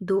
2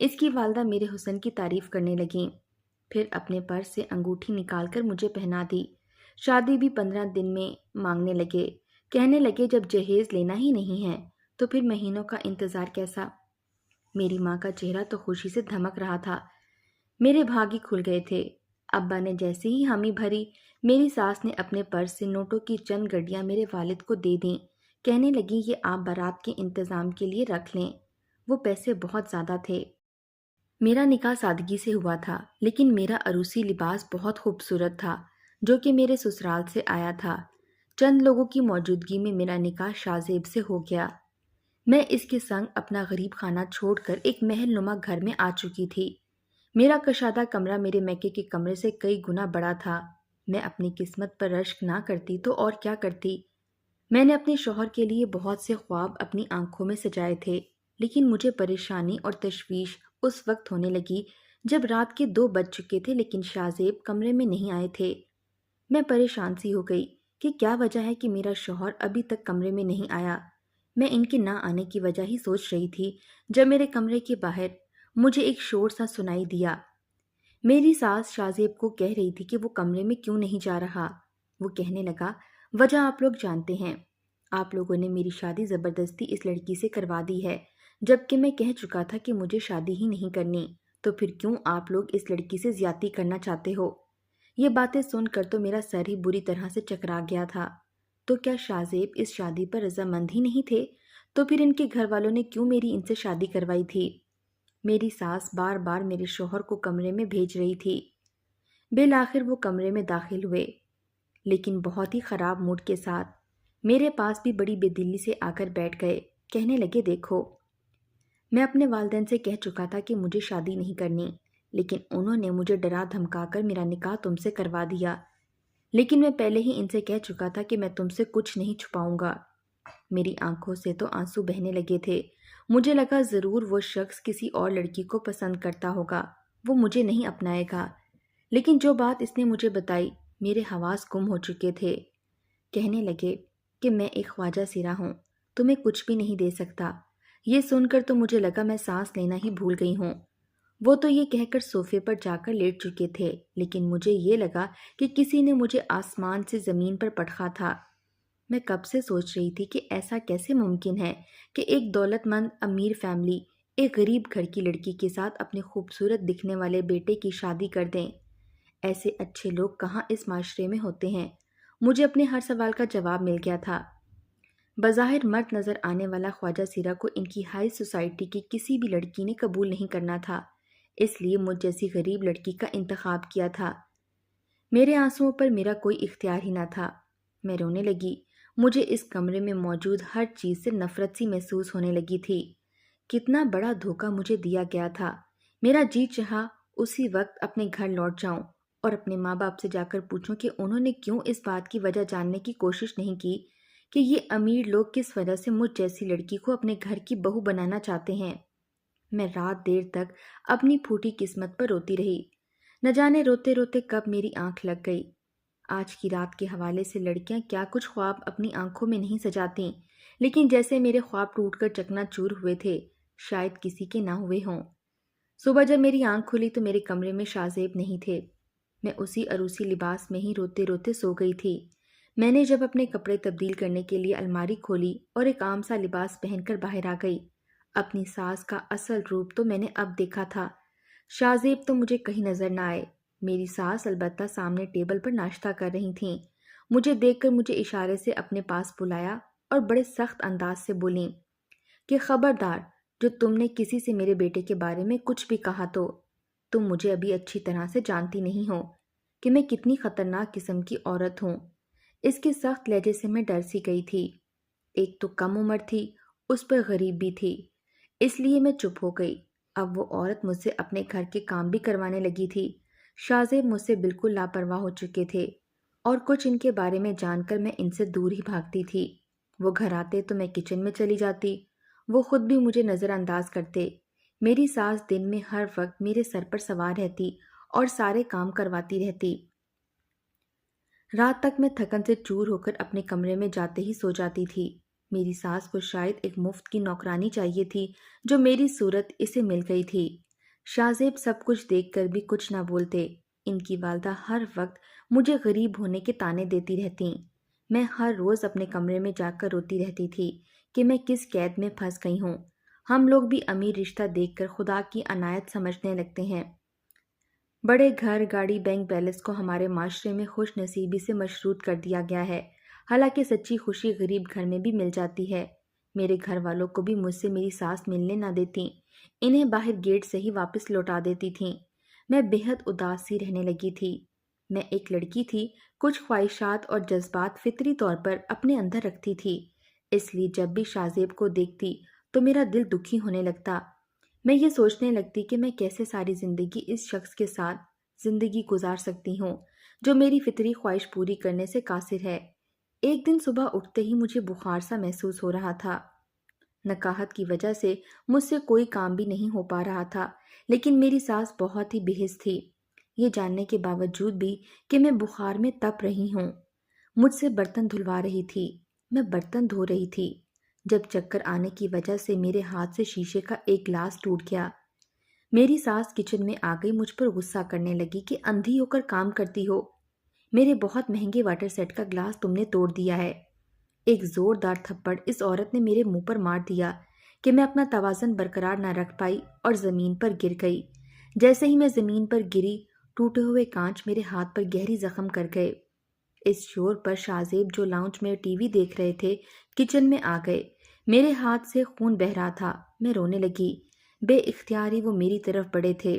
اس کی والدہ میرے حسن کی تعریف کرنے لگیں، پھر اپنے پرس سے انگوٹھی نکال کر مجھے پہنا دی۔ شادی بھی 15 دن میں مانگنے لگے، کہنے لگے جب جہیز لینا ہی نہیں ہے تو پھر مہینوں کا انتظار کیسا؟ میری ماں کا چہرہ تو خوشی سے دھمک رہا تھا، میرے بھاگ ہی کھل گئے تھے۔ ابا نے جیسے ہی حامی بھری، میری ساس نے اپنے پرس سے نوٹوں کی چند گڈیاں میرے والد کو دے دیں، کہنے لگی یہ آپ بارات کے انتظام کے لیے رکھ لیں، وہ پیسے بہت زیادہ تھے۔ میرا نکاح سادگی سے ہوا تھا، لیکن میرا عروسی لباس بہت خوبصورت تھا جو کہ میرے سسرال سے آیا تھا۔ چند لوگوں کی موجودگی میں میرا نکاح شاہ زیب سے ہو گیا۔ میں اس کے سنگ اپنا غریب خانہ چھوڑ کر ایک محل نما گھر میں آ چکی تھی۔ میرا کشادہ کمرہ میرے میکے کے کمرے سے کئی گنا بڑا تھا۔ میں اپنی قسمت پر رشک نہ کرتی تو اور کیا کرتی؟ میں نے اپنے شوہر کے لیے بہت سے خواب اپنی آنکھوں میں سجائے تھے، لیکن مجھے پریشانی اور تشویش اس وقت ہونے لگی جب رات کے 2 بج چکے تھے لیکن شاہ زیب کمرے میں نہیں آئے تھے۔ میں پریشان سی ہو گئی کہ کیا وجہ ہے کہ میرا شوہر ابھی تک کمرے میں نہیں آیا۔ میں ان کے نہ آنے کی وجہ ہی سوچ رہی تھی جب میرے کمرے کے باہر مجھے ایک شور سا سنائی دیا۔ میری ساس شاہ زیب کو کہہ رہی تھی کہ وہ کمرے میں کیوں نہیں جا رہا۔ وہ کہنے لگا، وجہ آپ لوگ جانتے ہیں، آپ لوگوں نے میری شادی زبردستی اس لڑکی سے کروا دی ہے، جبکہ میں کہہ چکا تھا کہ مجھے شادی ہی نہیں کرنی، تو پھر کیوں آپ لوگ اس لڑکی سے زیادتی کرنا چاہتے ہو؟ یہ باتیں سن کر تو میرا سر ہی بری طرح سے چکرا گیا تھا۔ تو کیا شاہ زیب اس شادی پر رضامند ہی نہیں تھے؟ تو پھر ان کے گھر والوں نے کیوں میری ان سے شادی کروائی تھی؟ میری ساس بار بار میرے شوہر کو کمرے میں بھیج رہی تھی۔ بالآخر وہ کمرے میں داخل ہوئے، لیکن بہت ہی خراب موڈ کے ساتھ۔ میرے پاس بھی بڑی بے دلی سے آ کر بیٹھ گئے، کہنے لگے دیکھو، میں اپنے والدین سے کہہ چکا تھا کہ مجھے شادی نہیں کرنی، لیکن انہوں نے مجھے ڈرا دھمکا کر میرا نکاح تم سے کروا دیا۔ لیکن میں پہلے ہی ان سے کہہ چکا تھا کہ میں تم سے کچھ نہیں چھپاؤں گا۔ میری آنکھوں سے تو آنسو بہنے لگے تھے۔ مجھے لگا ضرور وہ شخص کسی اور لڑکی کو پسند کرتا ہوگا، وہ مجھے نہیں اپنائے گا۔ لیکن جو بات اس نے مجھے بتائی، میرے حواس گم ہو چکے تھے۔ کہنے لگے کہ میں ایک خواجہ سرا ہوں، تمہیں کچھ بھی نہیں دے سکتا۔ یہ سن کر تو مجھے لگا میں سانس لینا ہی بھول گئی ہوں۔ وہ تو یہ کہہ کر صوفے پر جا کر لیٹ چکے تھے، لیکن مجھے یہ لگا کہ کسی نے مجھے آسمان سے زمین پر پٹخا تھا۔ میں کب سے سوچ رہی تھی کہ ایسا کیسے ممکن ہے کہ ایک دولت مند امیر فیملی ایک غریب گھر کی لڑکی کے ساتھ اپنے خوبصورت دکھنے والے بیٹے کی شادی کر دیں۔ ایسے اچھے لوگ کہاں اس معاشرے میں ہوتے ہیں؟ مجھے اپنے ہر سوال کا جواب مل گیا تھا۔ بظاہر مرد نظر آنے والا خواجہ سیرا کو ان کی ہائی سوسائٹی کی کسی بھی لڑکی نے قبول نہیں کرنا تھا، اس لیے مجھ جیسی غریب لڑکی کا انتخاب کیا تھا۔ میرے آنسوؤں پر میرا کوئی اختیار ہی نہ تھا۔ میں رونے لگی۔ مجھے اس کمرے میں موجود ہر چیز سے نفرت سی محسوس ہونے لگی تھی۔ کتنا بڑا دھوکہ مجھے دیا گیا تھا۔ میرا جی چاہا اسی وقت اپنے گھر لوٹ جاؤں اور اپنے ماں باپ سے جا کر پوچھوں کہ انہوں نے کیوں اس بات کی وجہ جاننے کی کوشش نہیں کی کہ یہ امیر لوگ کس وجہ سے مجھ جیسی لڑکی کو اپنے گھر کی بہو بنانا چاہتے ہیں۔ میں رات دیر تک اپنی پھوٹی قسمت پر روتی رہی۔ نہ جانے روتے روتے کب میری آنکھ لگ گئی۔ آج کی رات کے حوالے سے لڑکیاں کیا کچھ خواب اپنی آنکھوں میں نہیں سجاتیں، لیکن جیسے میرے خواب ٹوٹ کر چکنا چور ہوئے تھے، شاید کسی کے نہ ہوئے ہوں۔ صبح جب میری آنکھ کھلی تو میرے کمرے میں شاہ زیب نہیں تھے۔ میں اسی عروسی لباس میں ہی روتے روتے سو گئی تھی۔ میں نے جب اپنے کپڑے تبدیل کرنے کے لیے الماری کھولی اور ایک عام سا لباس پہن کر باہر آ گئی۔ اپنی ساس کا اصل روپ تو میں نے اب دیکھا تھا۔ شاہ زیب تو مجھے کہیں نظر نہ آئے۔ میری ساس البتہ سامنے ٹیبل پر ناشتہ کر رہی تھیں۔ مجھے دیکھ کر مجھے اشارے سے اپنے پاس بلایا اور بڑے سخت انداز سے بولیں کہ خبردار، جو تم نے کسی سے میرے بیٹے کے بارے میں کچھ بھی کہا تو تم مجھے ابھی اچھی طرح سے جانتی نہیں ہو کہ میں کتنی خطرناک قسم کی عورت ہوں۔ اس کے سخت لہجے سے میں ڈر سی گئی تھی۔ ایک تو کم عمر تھی، اس پر غریب بھی تھی، اس لیے میں چپ ہو گئی۔ اب وہ عورت مجھ سے اپنے گھر کے کام بھی کروانے لگی تھی۔ شاہ زیب مجھ سے بالکل لاپرواہ ہو چکے تھے اور کچھ ان کے بارے میں جان کر میں ان سے دور ہی بھاگتی تھی۔ وہ گھر آتے تو میں کچن میں چلی جاتی، وہ خود بھی مجھے نظر انداز کرتے۔ میری ساس دن میں ہر وقت میرے سر پر سوار رہتی اور سارے کام کرواتی رہتی۔ رات تک میں تھکن سے چور ہو کر اپنے کمرے میں جاتے ہی سو جاتی تھی۔ میری ساس کو شاید ایک مفت کی نوکرانی چاہیے تھی جو میری صورت اسے مل گئی تھی۔ شاہزیب سب کچھ دیکھ کر بھی کچھ نہ بولتے۔ ان کی والدہ ہر وقت مجھے غریب ہونے کے طعنے دیتی رہتی۔ میں ہر روز اپنے کمرے میں جا کر روتی رہتی تھی کہ میں کس قید میں پھنس گئی ہوں۔ ہم لوگ بھی امیر رشتہ دیکھ کر خدا کی عنایت سمجھنے لگتے ہیں۔ بڑے گھر، گاڑی، بینک بیلنس کو ہمارے معاشرے میں خوش نصیبی سے مشروط کر دیا گیا ہے، حالانکہ سچی خوشی غریب گھر میں بھی مل جاتی ہے۔ میرے گھر والوں کو بھی مجھ سے میری ساس ملنے نہ دیتی، انہیں باہر گیٹ سے ہی واپس لوٹا دیتی تھیں۔ میں بے حد اداس سی رہنے لگی تھی۔ میں ایک لڑکی تھی، کچھ خواہشات اور جذبات فطری طور پر اپنے اندر رکھتی تھی، اس لیے جب بھی شاہزیب کو دیکھتی تو میرا دل دکھی ہونے لگتا۔ میں یہ سوچنے لگتی کہ میں کیسے ساری زندگی اس شخص کے ساتھ زندگی گزار سکتی ہوں جو میری فطری خواہش پوری کرنے سے قاصر ہے۔ ایک دن صبح اٹھتے ہی مجھے بخار سا محسوس ہو رہا تھا۔ نکاہت کی وجہ سے مجھ سے کوئی کام بھی نہیں ہو پا رہا تھا، لیکن میری ساس بہت ہی بےحس تھی، یہ جاننے کے باوجود بھی کہ میں بخار میں تپ رہی ہوں۔ مجھ سے برتن دھلوا رہی تھی، میں برتن دھو رہی تھی، جب چکر آنے کی وجہ سے میرے ہاتھ سے شیشے کا ایک گلاس ٹوٹ گیا۔ میری ساس کچن میں آ گئی، مجھ پر غصہ کرنے لگی کہ اندھی ہو کر کام کرتی ہو، میرے بہت مہنگے واٹر سیٹ کا گلاس تم نے توڑ دیا ہے۔ ایک زوردار تھپڑ اس عورت نے میرے منہ پر مار دیا کہ میں اپنا توازن برقرار نہ رکھ پائی اور زمین پر گر گئی۔ جیسے ہی میں زمین پر گری، ٹوٹے ہوئے کانچ میرے ہاتھ پر گہری زخم کر گئے۔ اس شور پر شاہزیب جو لاؤنج میں ٹی وی دیکھ رہے تھے کچن میں آ گئے۔ میرے ہاتھ سے خون بہہ رہا تھا، میں رونے لگی۔ بے اختیاری وہ میری طرف بڑھے تھے،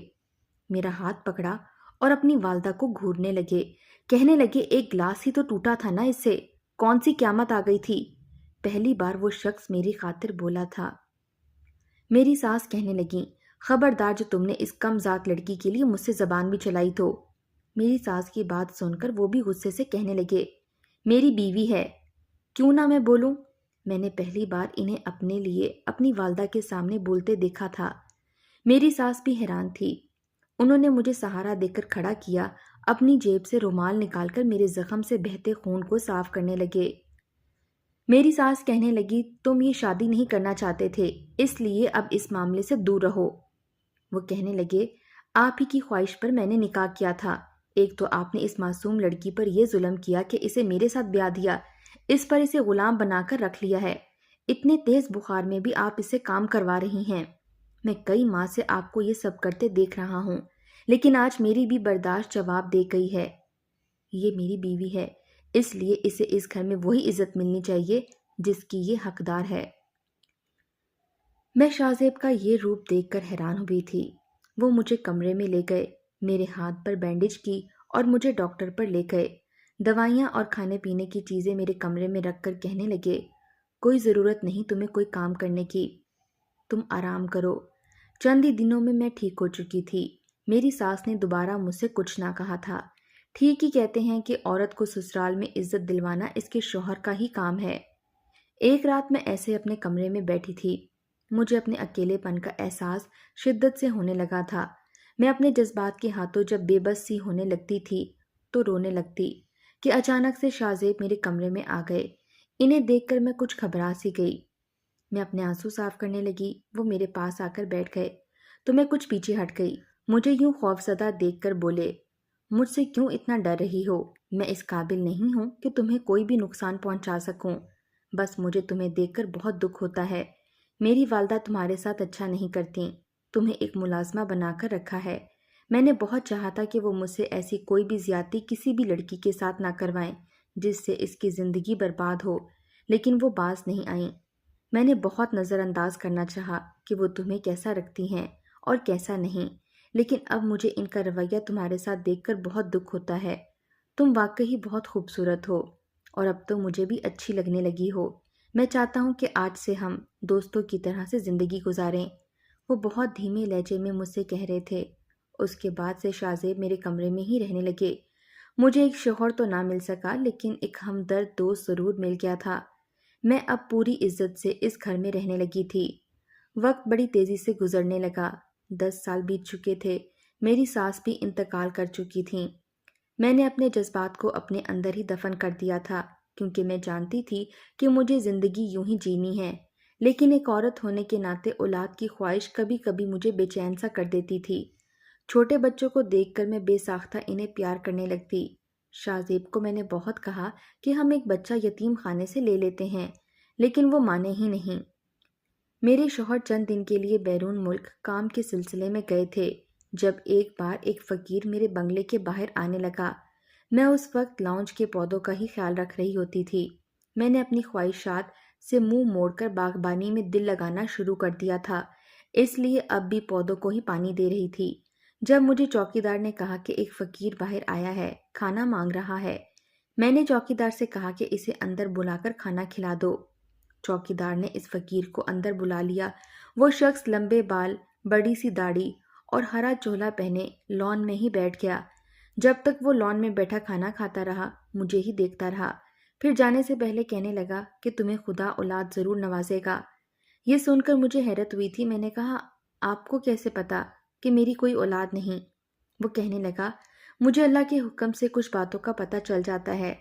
میرا ہاتھ پکڑا اور اپنی والدہ کو گھورنے لگے، کہنے لگے ایک گلاس ہی تو ٹوٹا تھا نا، اس سے کون سی قیامت آ گئی تھی؟ پہلی بار وہ شخص میری خاطر بولا تھا۔ میری ساس کہنے لگی، خبردار جو تم نے اس کم ذات لڑکی کے لیے مجھ سے زبان بھی چلائی تو۔ میری ساس کی بات سن کر وہ بھی غصے سے کہنے لگے، میری بیوی ہے، کیوں نہ میں بولوں؟ میں نے پہلی بار انہیں اپنے لیے اپنی والدہ کے سامنے بولتے دیکھا تھا۔ میری ساس بھی حیران تھی۔ انہوں نے مجھے سہارا دے کر کھڑا کیا، اپنی جیب سے رومال نکال کر میرے زخم سے بہتے خون کو صاف کرنے لگے۔ میری ساس کہنے لگی، تم یہ شادی نہیں کرنا چاہتے تھے، اس لیے اب اس معاملے سے دور رہو۔ وہ کہنے لگے، آپ ہی کی خواہش پر میں نے نکاح کیا تھا۔ ایک تو آپ نے اس معصوم لڑکی پر یہ ظلم کیا کہ اسے میرے ساتھ بیاہ دیا، اس پر اسے غلام بنا کر رکھ لیا ہے، اتنے تیز بخار میں بھی آپ اسے کام کروا رہی ہیں۔ میں کئی ماہ سے آپ کو یہ سب کرتے دیکھ رہا ہوں، لیکن آج میری بھی برداشت جواب دے گئی ہے۔ یہ میری بیوی ہے، اس لیے اسے اس گھر میں وہی عزت ملنی چاہیے جس کی یہ حقدار ہے۔ میں شاہزیب کا یہ روپ دیکھ کر حیران ہوئی تھی۔ وہ مجھے کمرے میں لے گئے، میرے ہاتھ پر بینڈیج کی اور مجھے ڈاکٹر پر لے گئے۔ دوائیاں اور کھانے پینے کی چیزیں میرے کمرے میں رکھ کر کہنے لگے، کوئی ضرورت نہیں تمہیں کوئی کام کرنے کی، تم آرام کرو۔ چند ہی دنوں میں ٹھیک ہو چکی تھی۔ میری ساس نے دوبارہ مجھ سے کچھ نہ کہا تھا۔ ٹھیک ہی کہتے ہیں کہ عورت کو سسرال میں عزت دلوانا اس کے شوہر کا ہی کام ہے۔ ایک رات میں ایسے اپنے کمرے میں بیٹھی تھی، مجھے اپنے اکیلے پن کا احساس شدت سے ہونے لگا تھا۔ میں اپنے جذبات کے ہاتھوں جب بے بس سی ہونے لگتی تھی تو رونے لگتی کہ اچانک سے شاہزیب میرے کمرے میں آ گئے۔ انہیں دیکھ کر میں کچھ گھبرا سی گئی۔ میں اپنے آنسو صاف کرنے لگی، وہ میرے پاس آ کر بیٹھ گئے تو میں کچھ پیچھے ہٹ گئی۔ مجھے یوں خوفزدہ دیکھ کر بولے، مجھ سے کیوں اتنا ڈر رہی ہو؟ میں اس قابل نہیں ہوں کہ تمہیں کوئی بھی نقصان پہنچا سکوں، بس مجھے تمہیں دیکھ کر بہت دکھ ہوتا ہے۔ میری والدہ تمہارے ساتھ اچھا نہیں کرتی، تمہیں ایک ملازمہ بنا کر رکھا ہے۔ میں نے بہت چاہا تھا کہ وہ مجھ سے ایسی کوئی بھی زیادتی کسی بھی لڑکی کے ساتھ نہ کروائیں جس سے اس کی زندگی برباد ہو، لیکن وہ باز نہیں آئیں۔ میں نے بہت نظر انداز کرنا چاہا کہ وہ تمہیں کیسا رکھتی ہیں اور کیسا نہیں، لیکن اب مجھے ان کا رویہ تمہارے ساتھ دیکھ کر بہت دکھ ہوتا ہے۔ تم واقعی بہت خوبصورت ہو اور اب تو مجھے بھی اچھی لگنے لگی ہو۔ میں چاہتا ہوں کہ آج سے ہم دوستوں کی طرح سے زندگی گزاریں۔ وہ بہت دھیمے لہجے میں مجھ سے کہہ رہے تھے۔ اس کے بعد سے شاہزیب میرے کمرے میں ہی رہنے لگے۔ مجھے ایک شوہر تو نہ مل سکا، لیکن ایک ہمدرد دوست ضرور مل گیا تھا۔ میں اب پوری عزت سے اس گھر میں رہنے لگی تھی۔ وقت بڑی تیزی سے گزرنے لگا، 10 سال بیت چکے تھے۔ میری ساس بھی انتقال کر چکی تھیں۔ میں نے اپنے جذبات کو اپنے اندر ہی دفن کر دیا تھا۔ کیونکہ میں جانتی تھی کہ مجھے زندگی یوں ہی جینی ہے، لیکن ایک عورت ہونے کے ناطے اولاد کی خواہش کبھی کبھی مجھے بے چین سا کر دیتی تھی۔ چھوٹے بچوں کو دیکھ کر میں بے ساختہ انہیں پیار کرنے لگتی۔ شاہ زیب کو میں نے بہت کہا کہ ہم ایک بچہ یتیم خانے سے لے لیتے ہیں، لیکن وہ مانے ہی نہیں۔ میرے شوہر چند دن کے لیے بیرون ملک کام کے سلسلے میں گئے تھے، جب ایک بار ایک فقیر میرے بنگلے کے باہر آنے لگا۔ میں اس وقت لاؤنج کے پودوں کا ہی خیال رکھ رہی ہوتی تھی۔ میں نے اپنی خواہشات سے منہ موڑ کر باغبانی میں دل لگانا شروع کر دیا تھا، اس لیے اب بھی پودوں کو ہی پانی دے رہی تھی۔ جب مجھے چوکیدار نے کہا کہ ایک فقیر باہر آیا ہے، کھانا مانگ رہا ہے، میں نے چوکیدار سے کہا کہ اسے اندر بلا کر کھانا کھلا دو۔ چوکیدار نے اس فقیر کو اندر بلا لیا۔ وہ شخص لمبے بال، بڑی سی داڑھی اور ہرا چولا پہنے لان میں ہی بیٹھ گیا۔ جب تک وہ لان میں بیٹھا کھانا کھاتا رہا، مجھے ہی دیکھتا رہا، پھر جانے سے پہلے کہنے لگا کہ تمہیں خدا اولاد ضرور نوازے گا۔ یہ سن کر مجھے حیرت ہوئی تھی۔ میں نے کہا، آپ کو کیسے پتا کہ میری کوئی اولاد نہیں؟ وہ کہنے لگا، مجھے اللہ کے حکم سے کچھ باتوں کا پتہ چل جاتا ہے۔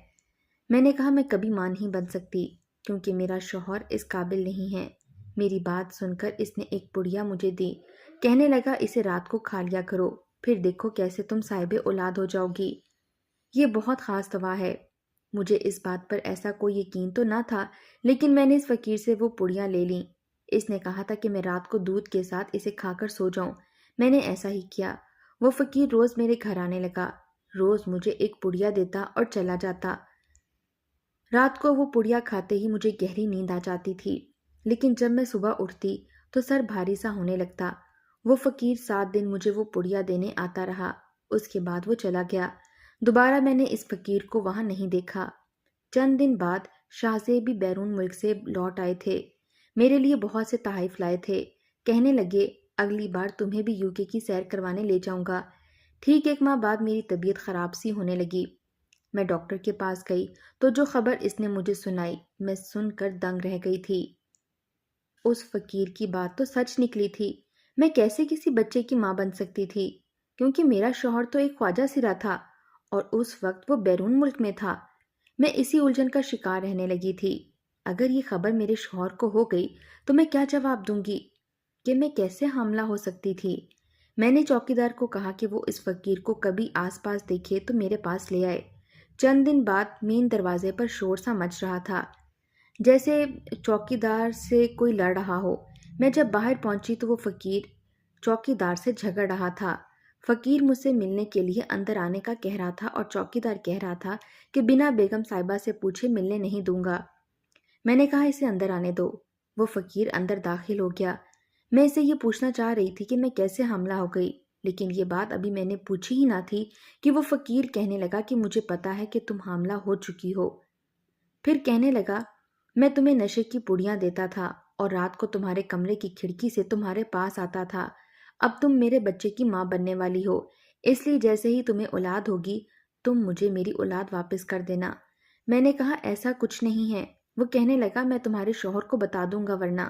میں نے کہا، میں کبھی ماں نہیں بن سکتی کیونکہ میرا شوہر اس قابل نہیں ہے۔ میری بات سن کر اس نے ایک پڑیا مجھے دی، کہنے لگا اسے رات کو کھا لیا کرو، پھر دیکھو کیسے تم صاحب اولاد ہو جاؤ گی۔ یہ بہت خاص دوا ہے۔ مجھے اس بات پر ایسا کوئی یقین تو نہ تھا، لیکن میں نے اس فقیر سے وہ پڑیاں لے لیں۔ اس نے کہا تھا کہ میں رات کو دودھ کے ساتھ اسے کھا کر سو جاؤں۔ میں نے ایسا ہی کیا۔ وہ فقیر روز میرے گھر آنے لگا، روز مجھے ایک پڑیا دیتا اور چلا جاتا۔ رات کو وہ پڑیا کھاتے ہی مجھے گہری نیند آ جاتی تھی، لیکن جب میں صبح اٹھتی تو سر بھاری سا ہونے لگتا۔ وہ فقیر 7 دن مجھے وہ پڑیا دینے آتا رہا، اس کے بعد وہ چلا گیا۔ دوبارہ میں نے اس فقیر کو وہاں نہیں دیکھا۔ چند دن بعد شاہ زیب بھی بیرون ملک سے لوٹ آئے تھے۔ میرے لیے بہت سے تحائف لائے تھے۔ کہنے لگے، اگلی بار تمہیں بھی UK کی سیر کروانے لے جاؤں گا۔ ٹھیک 1 ماہ بعد میری طبیعت خراب سی ہونے لگی۔ میں ڈاکٹر کے پاس گئی تو جو خبر اس نے مجھے سنائی، میں سن کر دنگ رہ گئی تھی۔ اس فقیر کی بات تو سچ نکلی تھی۔ میں کیسے کسی بچے کی ماں بن سکتی تھی؟ کیونکہ میرا شوہر تو ایک خواجہ سرا تھا اور اس وقت وہ بیرون ملک میں تھا۔ میں اسی الجھن کا شکار رہنے لگی تھی۔ اگر یہ خبر میرے شوہر کو ہو گئی تو میں کیا جواب دوں گی؟ کہ میں کیسے حاملہ ہو سکتی تھی؟ میں نے چوکیدار کو کہا کہ وہ اس فقیر کو کبھی آس پاس دیکھے تو میرے پاس لے آئے۔ چند دن بعد مین دروازے پر شور سا مچ رہا تھا، جیسے چوکیدار سے کوئی لڑ رہا ہو۔ میں جب باہر پہنچی تو وہ فقیر چوکیدار سے جھگڑ رہا تھا۔ فقیر مجھ سے ملنے کے لیے اندر آنے کا کہہ رہا تھا اور چوکیدار کہہ رہا تھا کہ بنا بیگم صاحبہ سے پوچھے ملنے نہیں دوں گا۔ میں نے کہا، اسے اندر آنے دو۔ وہ فقیر اندر داخل ہو گیا۔ میں اسے یہ پوچھنا چاہ رہی تھی کہ میں کیسے حاملہ ہو گئی، لیکن یہ بات ابھی میں نے پوچھی ہی نہ تھی کہ وہ فقیر کہنے لگا کہ مجھے پتا ہے کہ تم حاملہ ہو چکی ہو۔ پھر کہنے لگا، میں تمہیں نشے کی پڑیاں دیتا تھا اور رات کو تمہارے کمرے کی کھڑکی سے تمہارے پاس آتا تھا۔ اب تم میرے بچے کی ماں بننے والی ہو، اس لیے جیسے ہی تمہیں اولاد ہوگی تم مجھے میری اولاد واپس کر دینا۔ میں نے کہا، ایسا کچھ نہیں ہے۔ وہ کہنے لگا، میں تمہارے شوہر کو بتا دوں گا، ورنہ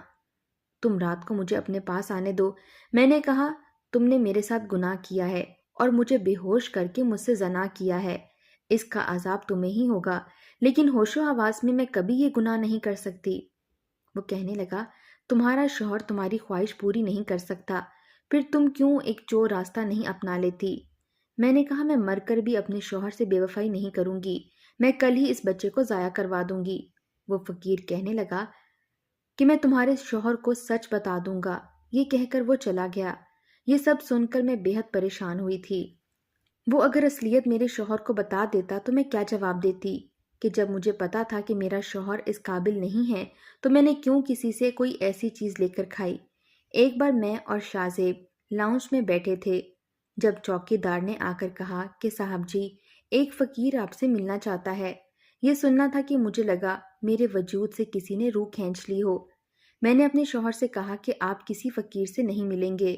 تم رات کو مجھے اپنے پاس آنے دو۔ میں نے کہا، تم نے میرے ساتھ گناہ کیا ہے اور مجھے بے ہوش کر کے مجھ سے زنا کیا ہے، اس کا عذاب تمہیں ہی ہوگا، لیکن ہوش و حواس میں میں کبھی یہ گناہ نہیں کر سکتی۔ وہ کہنے لگا، تمہارا شوہر تمہاری خواہش پوری نہیں کر سکتا، پھر تم کیوں ایک چور راستہ نہیں اپنا لیتی؟ میں نے کہا، میں مر کر بھی اپنے شوہر سے بے وفائی نہیں کروں گی، میں کل ہی اس بچے کو ضائع کروا دوں گی۔ وہ فقیر کہنے لگا کہ میں تمہارے شوہر کو سچ بتا دوں گا۔ یہ کہہ کر وہ چلا گیا۔ یہ سب سن کر میں بے حد پریشان ہوئی تھی۔ وہ اگر اصلیت میرے شوہر کو بتا دیتا تو میں کیا جواب دیتی؟ کہ جب مجھے پتا تھا کہ میرا شوہر اس قابل نہیں ہے تو میں نے کیوں کسی سے کوئی ایسی چیز لے کر کھائی؟ ایک بار میں اور شاہ زیب لاؤنج میں بیٹھے تھے جب چوکیدار نے آ کر کہا کہ صاحب جی، ایک فقیر آپ سے ملنا چاہتا ہے۔ یہ سننا تھا کہ مجھے لگا میرے وجود سے کسی نے روح کھینچ لی ہو۔ میں نے اپنے شوہر سے کہا کہ آپ کسی فقیر سے نہیں ملیں گے۔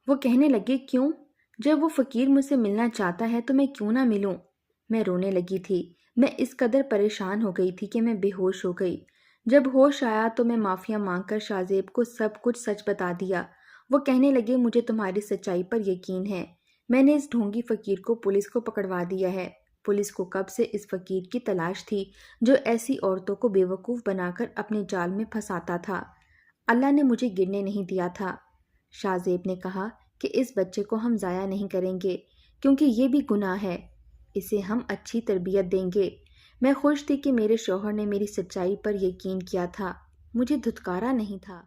وہ کہنے لگے، کیوں؟ جب وہ فقیر مجھ سے ملنا چاہتا ہے تو میں کیوں نہ ملوں؟ میں رونے لگی تھی۔ میں اس قدر پریشان ہو گئی تھی کہ میں بے ہوش ہو گئی۔ جب ہوش آیا تو میں معافیا مانگ کر شاہ زیب کو سب کچھ سچ بتا دیا۔ وہ کہنے لگے، مجھے تمہاری سچائی پر یقین ہے، میں نے اس ڈھونگی فقیر کو پولیس کو پکڑوا دیا ہے۔ پولیس کو کب سے اس فقیر کی تلاش تھی جو ایسی عورتوں کو بیوقوف بنا کر اپنے جال میں پھنساتا تھا۔ اللہ نے مجھے گرنے نہیں دیا تھا۔ شاہ زیب نے کہا کہ اس بچے کو ہم ضائع نہیں کریں گے کیونکہ یہ بھی گناہ ہے۔ اسے ہم اچھی تربیت دیں گے۔ میں خوش تھی کہ میرے شوہر نے میری سچائی پر یقین کیا تھا، مجھے دھتکارا نہیں تھا۔